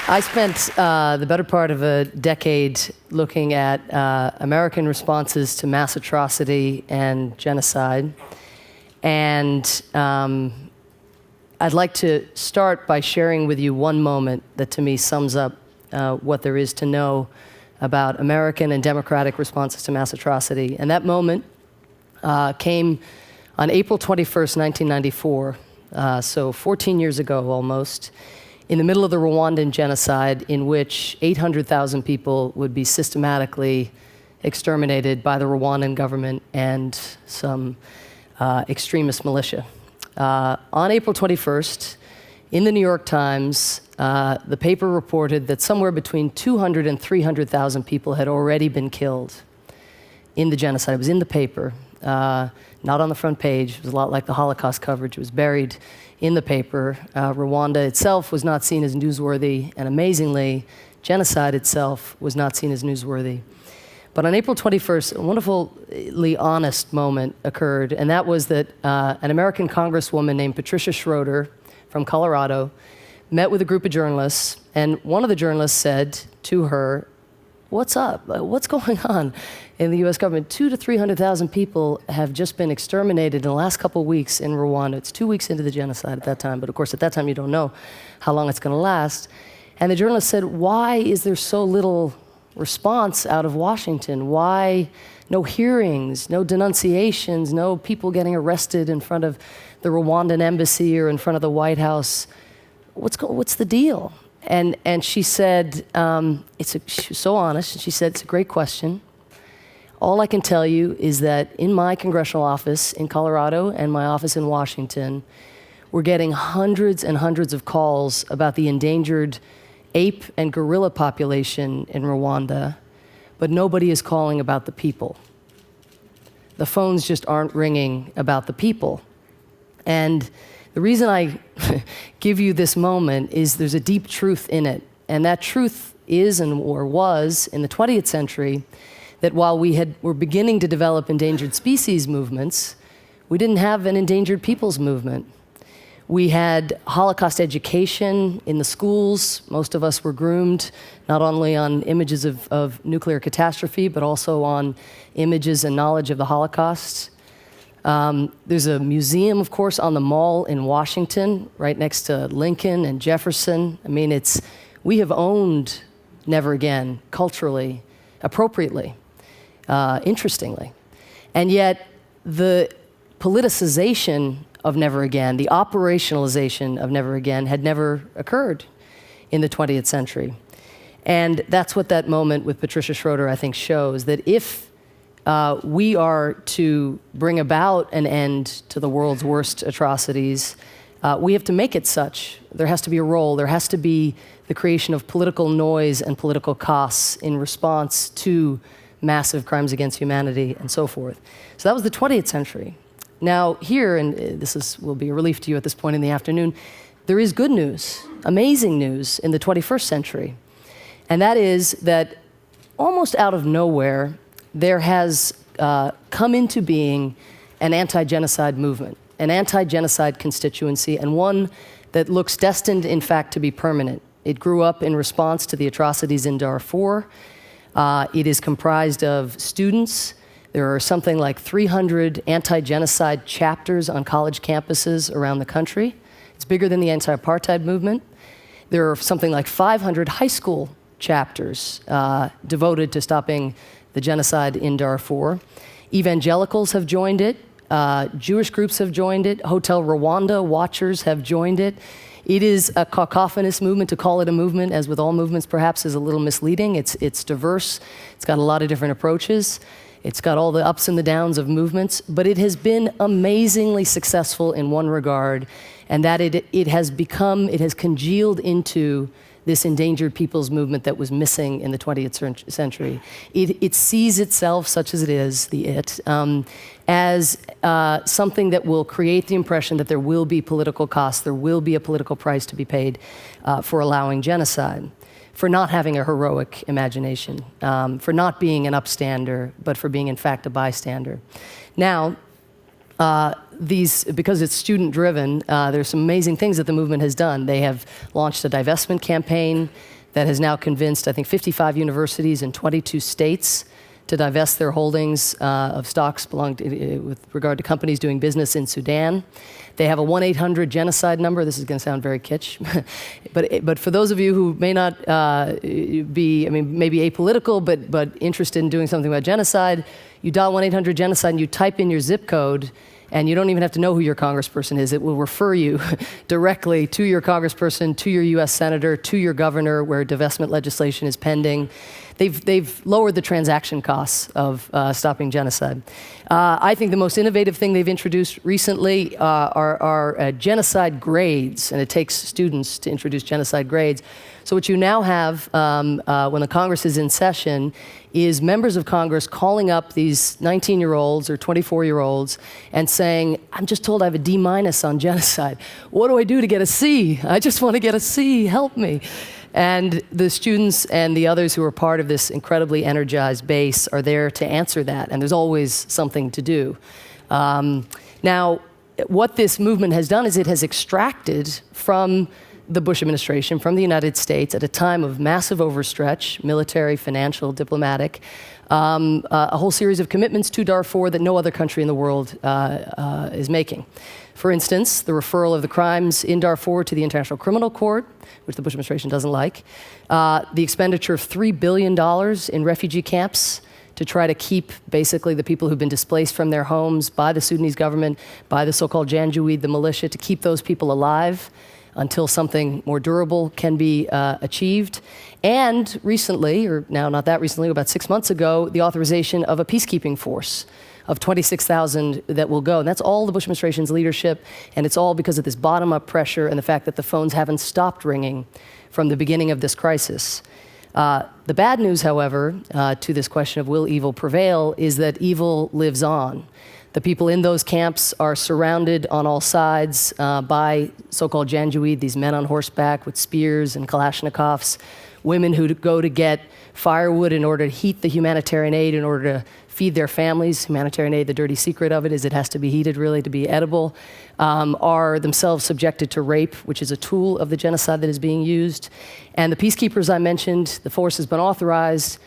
I spent the better part of a decade looking at American responses to mass atrocity and genocide. And I'd like to start by sharing with you one moment that to me sums up what there is to know about American and democratic responses to mass atrocity. And that moment came on April 21st, 1994, so 14 years ago almost, in the middle of the Rwandan genocide, in which 800,000 people would be systematically exterminated by the Rwandan government and some extremist militia. On April 21st, in the New York Times, the paper reported that somewhere between 200 and 300,000 people had already been killed in the genocide. It was in the paper, not on the front page. It was a lot like the Holocaust coverage. It was buried in the paper. Rwanda itself was not seen as newsworthy, and amazingly, genocide itself was not seen as newsworthy. But on April 21st, a wonderfully honest moment occurred, and that was that an American congresswoman named Patricia Schroeder from Colorado met with a group of journalists, and one of the journalists said to her, "What's up? What's going on in the U.S. government? 200,000 to 300,000 people have just been exterminated in the last couple of weeks in Rwanda." It's 2 weeks into the genocide at that time, but of course at that time you don't know how long it's going to last. And the journalist said, "Why is there so little response out of Washington? Why no hearings, no denunciations, no people getting arrested in front of the Rwandan embassy or in front of the White House? What's the deal?" And she said, she was so honest, and she said, "It's a great question. All I can tell you is that in my congressional office in Colorado and my office in Washington, we're getting hundreds and hundreds of calls about the endangered ape and gorilla population in Rwanda, but nobody is calling about the people. The phones just aren't ringing about the people." And the reason I give you this moment is there's a deep truth in it. And that truth is, or was, in the 20th century, that while were beginning to develop endangered species movements, we didn't have an endangered peoples movement. We had Holocaust education in the schools. Most of us were groomed not only on images of nuclear catastrophe, but also on images and knowledge of the Holocaust. There's a museum, of course, on the Mall in Washington, right next to Lincoln and Jefferson. I mean, we have owned Never Again culturally, appropriately, interestingly. And yet, the politicization of Never Again, the operationalization of Never Again, had never occurred in the 20th century. And that's what that moment with Patricia Schroeder, I think, shows, that if we are to bring about an end to the world's worst atrocities, we have to make it such. There has to be a role. There has to be the creation of political noise and political costs in response to massive crimes against humanity and so forth. So that was the 20th century. Now here, and this will be a relief to you at this point in the afternoon, there is good news, amazing news in the 21st century. And that is that almost out of nowhere, there has come into being an anti-genocide movement, an anti-genocide constituency, and one that looks destined, in fact, to be permanent. It grew up in response to the atrocities in Darfur. It is comprised of students. There are something like 300 anti-genocide chapters on college campuses around the country. It's bigger than the anti-apartheid movement. There are something like 500 high school chapters devoted to stopping the genocide in Darfur. Evangelicals have joined it. Jewish groups have joined it. Hotel Rwanda watchers have joined it. It is a cacophonous movement. To call it a movement, as with all movements perhaps, is a little misleading. It's diverse. It's got a lot of different approaches. It's got all the ups and the downs of movements, but it has been amazingly successful in one regard, and that it has congealed into this endangered peoples movement that was missing in the 20th century. It sees itself, such as it is, as something that will create the impression that there will be political costs, there will be a political price to be paid for allowing genocide, for not having a heroic imagination, for not being an upstander, but for being, in fact, a bystander. Now, because it's student-driven, there's some amazing things that the movement has done. They have launched a divestment campaign. that has now convinced, I think, 55 universities in 22 states to divest their holdings of stocks with regard to companies doing business in Sudan. They have a 1-800-genocide number. This is going to sound very kitsch, but for those of you who may not be, maybe apolitical, but interested in doing something about genocide, you dial 1-800-genocide and you type in your zip code, and you don't even have to know who your congressperson is. It will refer you directly to your congressperson, to your U.S. senator, to your governor, where divestment legislation is pending. They've lowered the transaction costs of stopping genocide. I think the most innovative thing they've introduced recently are genocide grades, and it takes students to introduce genocide grades. So what you now have when the Congress is in session is members of Congress calling up these 19-year-olds or 24-year-olds and saying, I'm just told I have a D- on genocide. What do I do to get a C? I just want to get a C, help me. And the students and the others who are part of this incredibly energized base are there to answer that, and there's always something to do. Now, what this movement has done is it has extracted from the Bush administration, from the United States, at a time of massive overstretch, military, financial, diplomatic, a whole series of commitments to Darfur that no other country in the world is making. For instance, the referral of the crimes in Darfur to the International Criminal Court, which the Bush administration doesn't like, the expenditure of $3 billion in refugee camps to try to keep basically the people who've been displaced from their homes by the Sudanese government, by the so-called Janjaweed, the militia, to keep those people alive until something more durable can be achieved. And recently, or now not that recently, about 6 months ago, the authorization of a peacekeeping force of 26,000 that will go. And that's all the Bush administration's leadership, and it's all because of this bottom-up pressure and the fact that the phones haven't stopped ringing from the beginning of this crisis. The bad news, however, to this question of will evil prevail, is that evil lives on. The people in those camps are surrounded on all sides by so-called Janjaweed, these men on horseback with spears and Kalashnikovs, women who go to get firewood in order to heat the humanitarian aid, in order to feed their families. Humanitarian aid, the dirty secret of it is it has to be heated really to be edible, are themselves subjected to rape, which is a tool of the genocide that is being used. And the peacekeepers I mentioned, the force has been authorized,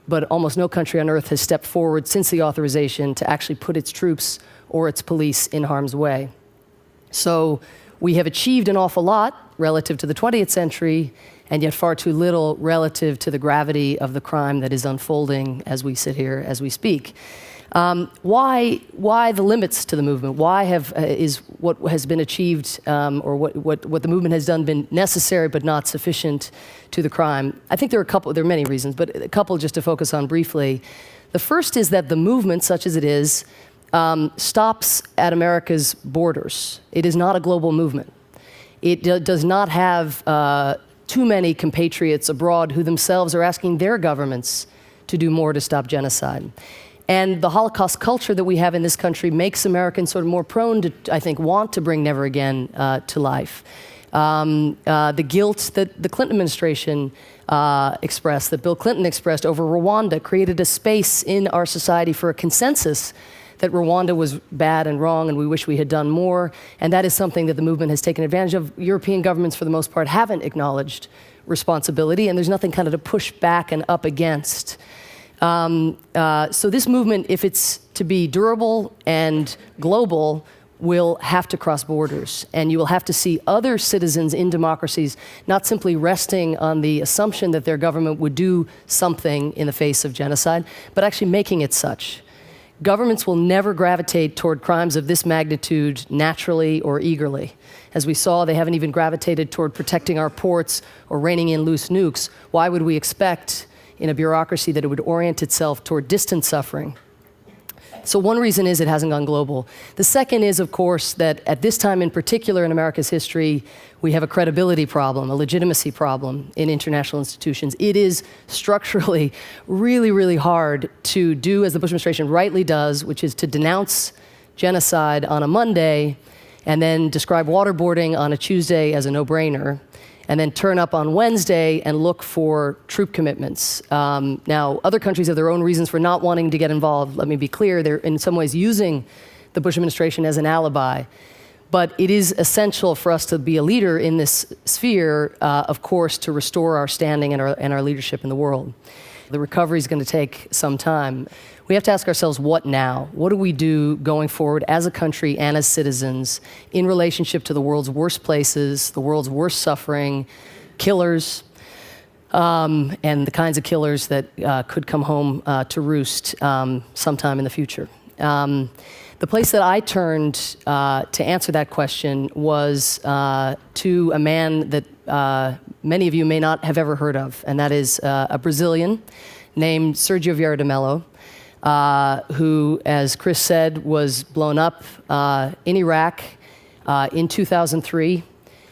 but almost no country on earth has stepped forward since the authorization to actually put its troops or its police in harm's way. So we have achieved an awful lot relative to the 20th century, and yet far too little relative to the gravity of the crime that is unfolding as we sit here, as we speak. Why the limits to the movement? Why is what has been achieved, or what the movement has done, been necessary but not sufficient to the crime? I think there are many reasons, but a couple just to focus on briefly. The first is that the movement, such as it is, stops at America's borders. It is not a global movement. It does not have too many compatriots abroad who themselves are asking their governments to do more to stop genocide. And the Holocaust culture that we have in this country makes Americans sort of more prone to, I think, want to bring Never Again to life. The guilt that the Clinton administration expressed, that Bill Clinton expressed over Rwanda, created a space in our society for a consensus that Rwanda was bad and wrong and we wish we had done more. And that is something that the movement has taken advantage of. European governments, for the most part, haven't acknowledged responsibility, and there's nothing kind of to push back and up against. So this movement, if it's to be durable and global, will have to cross borders. And you will have to see other citizens in democracies not simply resting on the assumption that their government would do something in the face of genocide, but actually making it such. Governments will never gravitate toward crimes of this magnitude naturally or eagerly. As we saw, they haven't even gravitated toward protecting our ports or reining in loose nukes. Why would we expect in a bureaucracy that it would orient itself toward distant suffering? So one reason is it hasn't gone global. The second is, of course, that at this time in particular in America's history, we have a credibility problem, a legitimacy problem in international institutions. It is structurally really, really hard to do, as the Bush administration rightly does, which is to denounce genocide on a Monday and then describe waterboarding on a Tuesday as a no-brainer, and then turn up on Wednesday and look for troop commitments. Now, other countries have their own reasons for not wanting to get involved. Let me be clear, they're in some ways using the Bush administration as an alibi. But it is essential for us to be a leader in this sphere, of course, to restore our standing and our leadership in the world. The recovery is going to take some time. We have to ask ourselves, what now? What do we do going forward as a country and as citizens in relationship to the world's worst places, the world's worst suffering, killers, and the kinds of killers that could come home to roost sometime in the future? The place that I turned to answer that question was to a man that many of you may not have ever heard of, and that is a Brazilian named Sergio Vieira de Mello, who, as Chris said, was blown up in Iraq in 2003.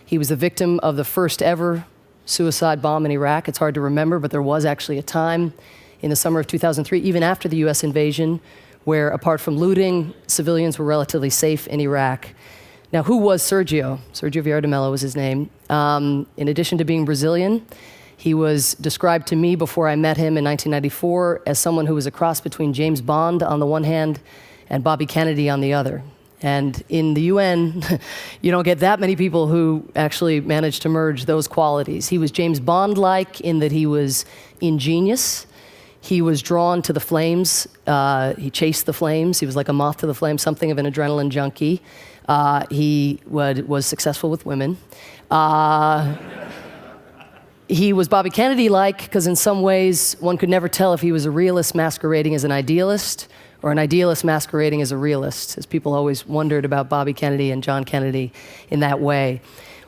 He was the victim of the first ever suicide bomb in Iraq. It's hard to remember, but there was actually a time in the summer of 2003, even after the US invasion, where apart from looting, civilians were relatively safe in Iraq. Now, who was Sergio? Sergio Vieira de Mello was his name. In addition to being Brazilian, he was described to me before I met him in 1994 as someone who was a cross between James Bond on the one hand and Bobby Kennedy on the other. And in the UN, you don't get that many people who actually manage to merge those qualities. He was James Bond-like in that he was ingenious. He was drawn to the flames. He chased the flames. He was like a moth to the flames, something of an adrenaline junkie. He was successful with women. He was Bobby Kennedy-like because in some ways one could never tell if he was a realist masquerading as an idealist or an idealist masquerading as a realist, as people always wondered about Bobby Kennedy and John Kennedy in that way.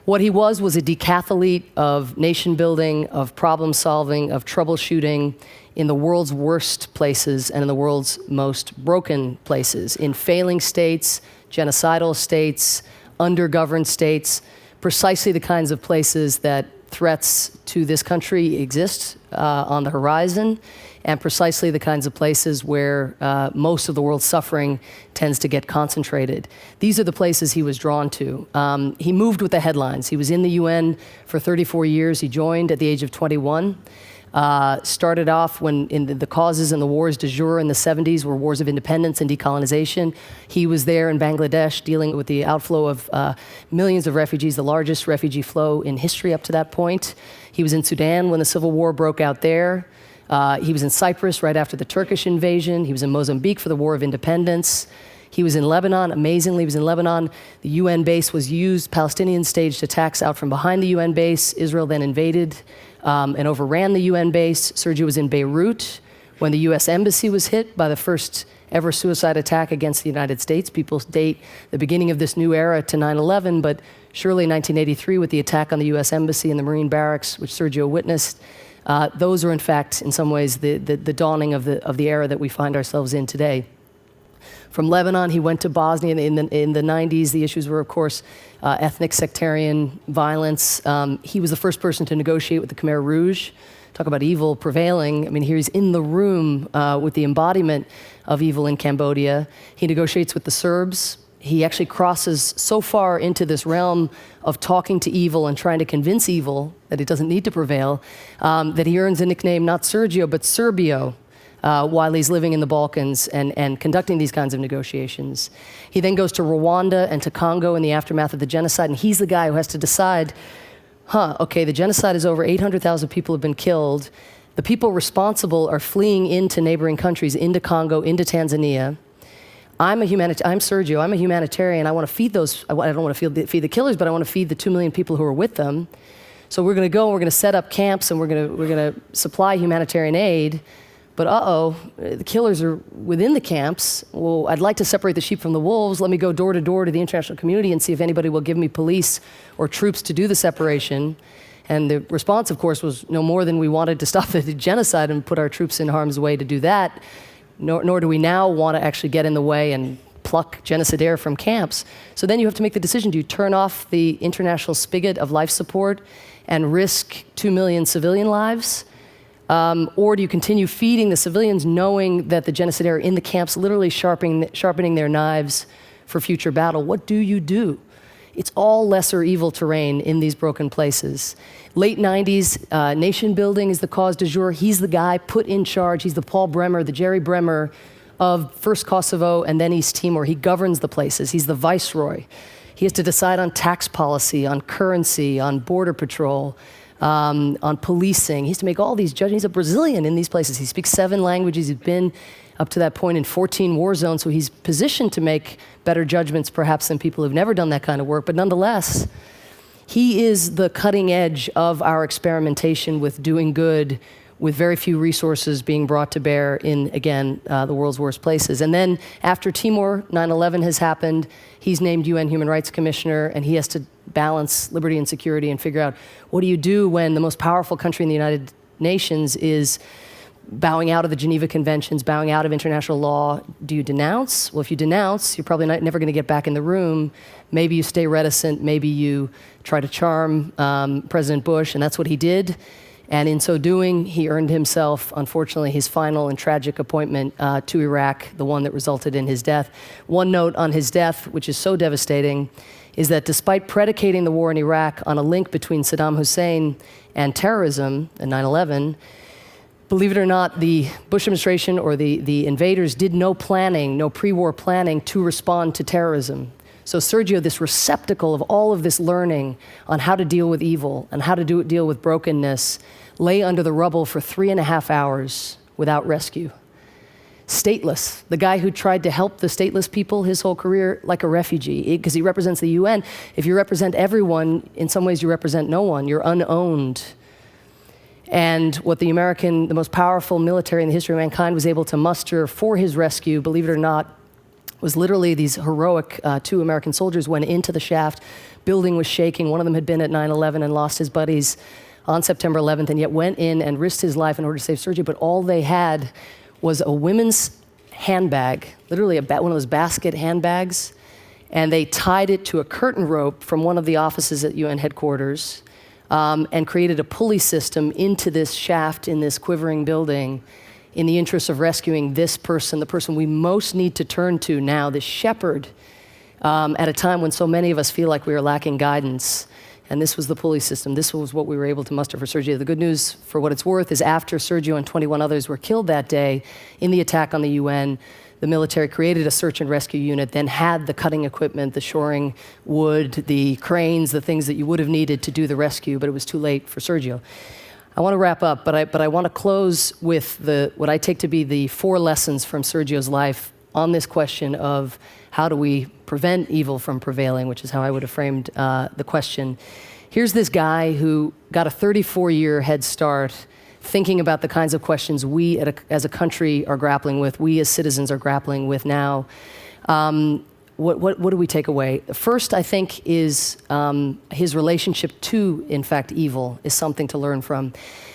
What he was a decathlete of nation building, of problem solving, of troubleshooting in the world's worst places and in the world's most broken places, in failing states, genocidal states, undergoverned states, precisely the kinds of places that threats to this country exist on the horizon, and precisely the kinds of places where most of the world's suffering tends to get concentrated. These are the places he was drawn to. He moved with the headlines. He was in the UN for 34 years. He joined at the age of 21. Started off when in the causes and the wars du jour in the 70s were wars of independence and decolonization. He was there in Bangladesh dealing with the outflow of millions of refugees, the largest refugee flow in history up to that point. He was in Sudan when the civil war broke out there. He was in Cyprus right after the Turkish invasion. He was in Mozambique for the War of Independence. He was in Lebanon. Amazingly, he was in Lebanon. The UN base was used. Palestinians staged attacks out from behind the UN base. Israel then invaded and overran the UN base. Sergio was in Beirut when the US embassy was hit by the first ever suicide attack against the United States. People date the beginning of this new era to 9/11, but surely 1983 with the attack on the US embassy and the Marine barracks, which Sergio witnessed, those are in fact, in some ways, the dawning of the era that we find ourselves in today. From Lebanon, he went to Bosnia in the 90s. The issues were, of course, ethnic sectarian violence. He was the first person to negotiate with the Khmer Rouge. Talk about evil prevailing. I mean, here he's in the room with the embodiment of evil in Cambodia. He negotiates with the Serbs. He actually crosses so far into this realm of talking to evil and trying to convince evil that it doesn't need to prevail, that he earns a nickname, not Sergio, but Serbio, while he's living in the Balkans and conducting these kinds of negotiations. He then goes to Rwanda and to Congo in the aftermath of the genocide, and he's the guy who has to decide, okay, the genocide is over, 800,000 people have been killed. The people responsible are fleeing into neighboring countries, into Congo, into Tanzania. I'm Sergio, I'm a humanitarian. I want to feed those, I don't want to feed the killers, but I want to feed the 2 million people who are with them. So we're going to go, we're going to set up camps, and we're going to supply humanitarian aid. But the killers are within the camps. Well, I'd like to separate the sheep from the wolves. Let me go door to door to the international community and see if anybody will give me police or troops to do the separation. And the response, of course, was no more than we wanted to stop the genocide and put our troops in harm's way to do that. Nor do we now want to actually get in the way and pluck genocidaire from camps. So then you have to make the decision. Do you turn off the international spigot of life support and risk 2 million civilian lives? Or do you continue feeding the civilians knowing that the genocidaire are in the camps literally sharpening their knives for future battle? What do you do? It's all lesser evil terrain in these broken places. Late 90s, nation building is the cause du jour. He's the guy put in charge. He's the Paul Bremer, the Jerry Bremer of first Kosovo and then East Timor. He governs the places. He's the viceroy. He has to decide on tax policy, on currency, on border patrol, on policing. He has to make all these judgments. He's a Brazilian in these places. He speaks 7 languages. He's been up to that point in 14 war zones, so he's positioned to make better judgments perhaps than people who've never done that kind of work. But nonetheless, he is the cutting edge of our experimentation with doing good, with very few resources being brought to bear in, again, the world's worst places. And then after Timor, 9/11 has happened, he's named UN Human Rights Commissioner, and he has to balance liberty and security and figure out, what do you do when the most powerful country in the United Nations is bowing out of the Geneva Conventions, bowing out of international law? Do you denounce? Well, if you denounce, you're probably never going to get back in the room. Maybe you stay reticent. Maybe you try to charm President Bush, and that's what he did. And in so doing, he earned himself, unfortunately, his final and tragic appointment to Iraq, the one that resulted in his death. One note on his death, which is so devastating, is that despite predicating the war in Iraq on a link between Saddam Hussein and terrorism and 9/11, believe it or not, the Bush administration or the invaders did no planning, no pre-war planning to respond to terrorism. So Sergio, this receptacle of all of this learning on how to deal with evil and how to deal with brokenness, lay under the rubble for 3.5 hours without rescue. Stateless. The guy who tried to help the stateless people his whole career like a refugee, because he represents the UN. If you represent everyone, in some ways you represent no one. You're unowned. And what the most powerful military in the history of mankind was able to muster for his rescue, believe it or not, was literally these heroic 2 American soldiers went into the shaft. Building was shaking. One of them had been at 9/11 and lost his buddies on September 11th, and yet went in and risked his life in order to save Sergio. But all they had was a women's handbag, literally one of those basket handbags, and they tied it to a curtain rope from one of the offices at UN headquarters, and created a pulley system into this shaft in this quivering building in the interest of rescuing this person, the person we most need to turn to now, this shepherd, at a time when so many of us feel like we are lacking guidance. And this was the pulley system. This was what we were able to muster for Sergio. The good news, for what it's worth, is after Sergio and 21 others were killed that day in the attack on the UN, the military created a search and rescue unit, then had the cutting equipment, the shoring wood, the cranes, the things that you would have needed to do the rescue, but it was too late for Sergio. I want to wrap up, but I want to close with what I take to be the 4 lessons from Sergio's life on this question of how do we prevent evil from prevailing, which is how I would have framed the question. Here's this guy who got a 34-year head start thinking about the kinds of questions we as a country are grappling with, we as citizens are grappling with now. What do we take away? First, I think, is his relationship to, in fact, evil is something to learn from.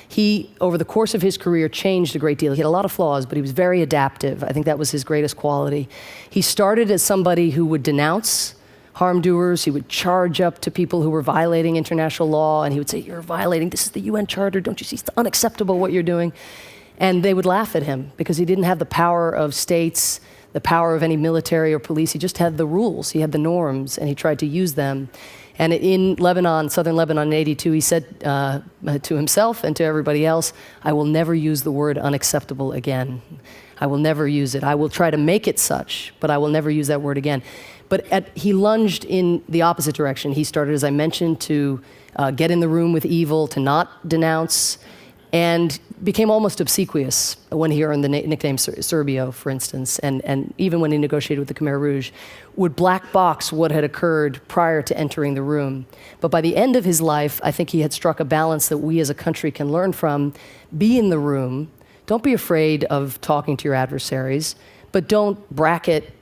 He, over the course of his career, changed a great deal. He had a lot of flaws, but he was very adaptive. I think that was his greatest quality. He started as somebody who would denounce harm doers. He would charge up to people who were violating international law, and he would say, "You're violating, this is the UN Charter, don't you see, it's unacceptable what you're doing." And they would laugh at him because he didn't have the power of states, the power of any military or police. He just had the rules, he had the norms, and he tried to use them. And in Lebanon, southern Lebanon in '82, he said to himself and to everybody else, "I will never use the word unacceptable again. I will never use it. I will try to make it such, but I will never use that word again." But he lunged in the opposite direction. He started, as I mentioned, to get in the room with evil, to not denounce, and became almost obsequious when he earned the nickname Serbio, for instance, and even when he negotiated with the Khmer Rouge, would black box what had occurred prior to entering the room. But by the end of his life, I think he had struck a balance that we as a country can learn from. Be in the room. Don't be afraid of talking to your adversaries, but don't bracket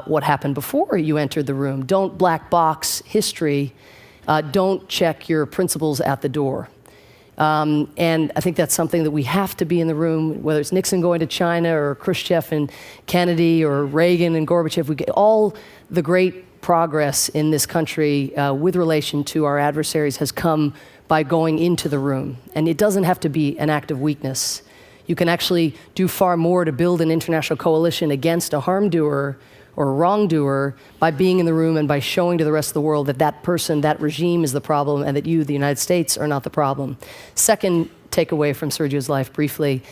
what happened before you entered the room. Don't black box history. Don't check your principles at the door. And I think that's something that we have to be in the room, whether it's Nixon going to China or Khrushchev and Kennedy or Reagan and Gorbachev. We get all the great progress in this country with relation to our adversaries has come by going into the room. And it doesn't have to be an act of weakness. You can actually do far more to build an international coalition against a harm doer or a wrongdoer by being in the room and by showing to the rest of the world that that person, that regime is the problem and that you, the United States, are not the problem. Second takeaway from Sergio's life, briefly,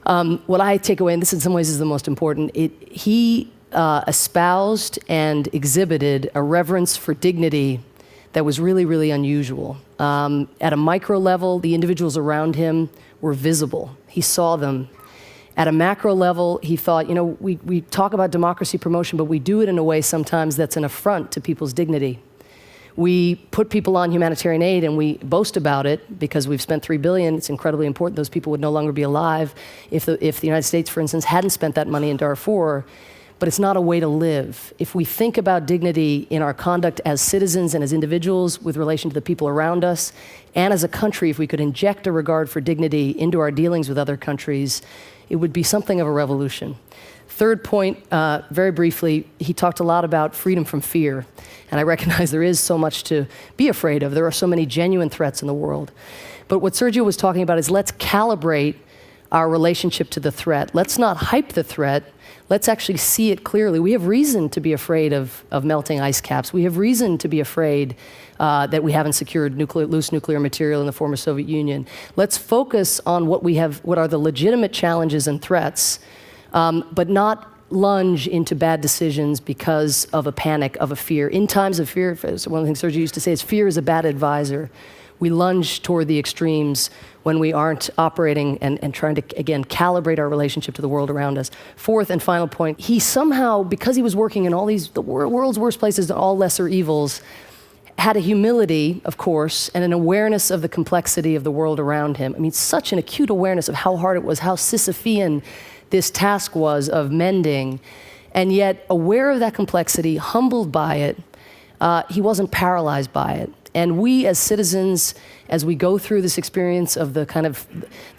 what I take away, and this in some ways is the most important, he espoused and exhibited a reverence for dignity that was really, really unusual. At a micro level, the individuals around him were visible. He saw them. At a macro level, he thought, we talk about democracy promotion, but we do it in a way sometimes that's an affront to people's dignity. We put people on humanitarian aid and we boast about it because we've spent $3 billion. It's incredibly important. Those people would no longer be alive if the United States, for instance, hadn't spent that money in Darfur. But it's not a way to live. If we think about dignity in our conduct as citizens and as individuals with relation to the people around us, and as a country, if we could inject a regard for dignity into our dealings with other countries, it would be something of a revolution. Third point, very briefly, he talked a lot about freedom from fear. And I recognize there is so much to be afraid of. There are so many genuine threats in the world. But what Sergio was talking about is let's calibrate our relationship to the threat. Let's not hype the threat. Let's actually see it clearly. We have reason to be afraid of melting ice caps. We have reason to be afraid that we haven't secured loose nuclear material in the former Soviet Union. Let's focus on what are the legitimate challenges and threats, but not lunge into bad decisions because of a panic, of a fear. In times of fear, one of the things Sergio used to say is fear is a bad advisor. We lunge toward the extremes when we aren't operating and trying to, again, calibrate our relationship to the world around us. Fourth and final point, he somehow, because he was working in all the world's worst places, all lesser evils, had a humility, of course, and an awareness of the complexity of the world around him. I mean, such an acute awareness of how hard it was, how Sisyphean this task was of mending, and yet aware of that complexity, humbled by it, he wasn't paralyzed by it. And we as citizens, as we go through this experience of the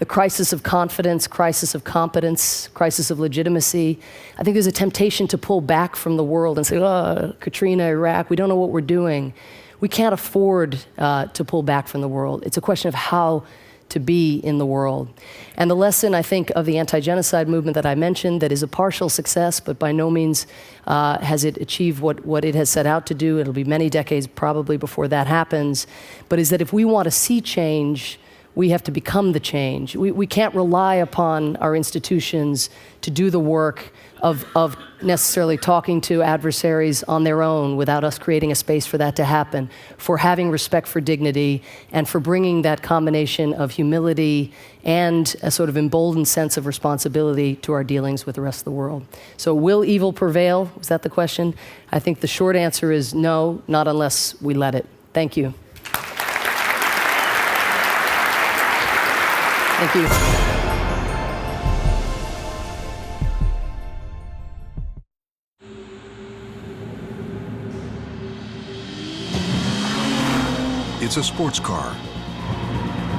crisis of confidence, crisis of competence, crisis of legitimacy, I think there's a temptation to pull back from the world and say, oh, Katrina, Iraq, we don't know what we're doing. We can't afford to pull back from the world. It's a question of how to be in the world. And the lesson, I think, of the anti-genocide movement that I mentioned, that is a partial success, but by no means has it achieved what it has set out to do. It'll be many decades probably before that happens, but is that if we want to see change, we have to become the change. We can't rely upon our institutions to do the work of necessarily talking to adversaries on their own without us creating a space for that to happen, for having respect for dignity, and for bringing that combination of humility and a sort of emboldened sense of responsibility to our dealings with the rest of the world. So will evil prevail? Was that the question? I think the short answer is no, not unless we let it. Thank you. Thank you. It's a sports car,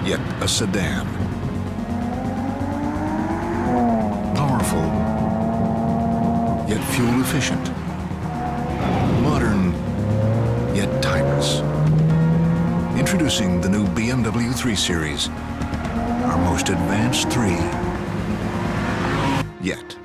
yet a sedan. Powerful, yet fuel efficient. Modern, yet timeless. Introducing the new BMW 3 Series, our most advanced 3 yet.